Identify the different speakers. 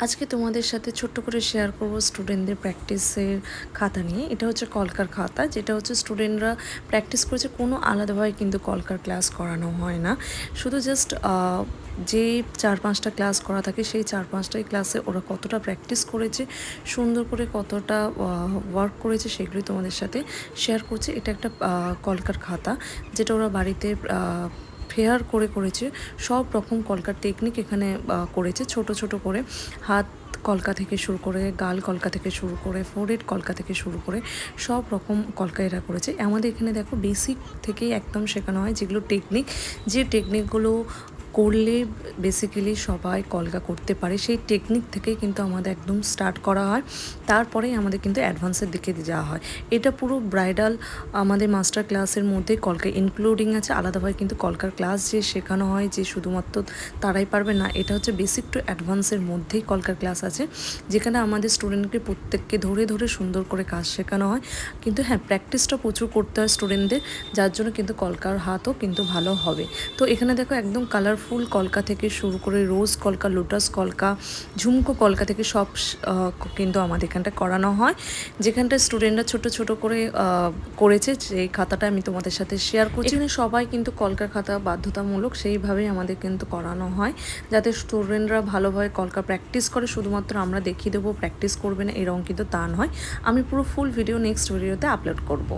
Speaker 1: আজকে তোমাদের সাথে ছোট্ট করে শেয়ার করব স্টুডেন্টদের প্র্যাকটিসের খাতা নিয়ে। এটা হচ্ছে কলকার খাতা, যেটা হচ্ছে স্টুডেন্টরা প্র্যাকটিস করেছে। কোনো আলাদাভাবে কিন্তু কলকার ক্লাস করানো হয় না, শুধু জাস্ট যে 4-5টা ক্লাস করা থাকে সেই 4-5টাই ক্লাসে ওরা কতটা প্র্যাকটিস করেছে, সুন্দর করে কতটা ওয়ার্ক করেছে, সেগুলোই তোমাদের সাথে শেয়ার করছি। এটা একটা কলকার খাতা, যেটা ওরা বাড়িতে ফেয়ার করেছে। সব রকম কলকার টেকনিক এখানে করেছে, ছোট ছোট করে হাত কলকা থেকে শুরু করে, গাল কলকা থেকে শুরু করে, ফোরহেড কলকা থেকে শুরু করে সব রকম কলকা এরা করেছে। আমাদের এখানে দেখো বেসিক থেকেই একদম শেখানো হয়, যেগুলো টেকনিক, যে টেকনিকগুলো করলে বেসিক্যালি সবাই কলকা করতে পারে, সেই টেকনিক থেকেই কিন্তু আমাদের একদম স্টার্ট করা হয়। তারপরেই আমাদের কিন্তু অ্যাডভান্সের দিকে যাওয়া হয়। এটা পুরো ব্রাইডাল আমাদের মাস্টার ক্লাসের মধ্যে কলকা ইনক্লুডিং আছে। আলাদাভাবে কিন্তু কলকার ক্লাস যে শেখানো হয় যে শুধুমাত্র তারাই পারবে না, এটা হচ্ছে বেসিক টু অ্যাডভান্সের মধ্যেই কলকার ক্লাস আছে, যেখানে আমাদের স্টুডেন্টকে প্রত্যেককে ধরে ধরে সুন্দর করে কাজ শেখানো হয়। কিন্তু হ্যাঁ, প্র্যাকটিসটা প্রচুর করতে হয় স্টুডেন্টদের, যার জন্য কিন্তু কলকার হাতও কিন্তু ভালো হবে। তো এখানে দেখো একদম কালারফুল কলকা থেকে শুরু করে রোজ কলকা, লোটাস কলকা, ঝুমকো কলকা থেকে সব কিন্তু আমাদের এখানটা করানো হয়, যেখানটা স্টুডেন্টরা ছোট ছোট করে করেছে। যেই খাতাটা আমি তোমাদের সাথে শেয়ার করছি, এখানে সবাই কিন্তু কলকার খাতা বাধ্যতামূলক, সেইভাবেই আমাদের কিন্তু করানো হয়, যাতে স্টুডেন্টরা ভালোভাবে কলকা প্র্যাকটিস করে। শুধুমাত্র আমরা দেখিয়ে দেবো প্র্যাকটিস করবে না এরকম কিন্তু তা নয়। আমি পুরো ফুল ভিডিও নেক্সট ভিডিওতে আপলোড করব।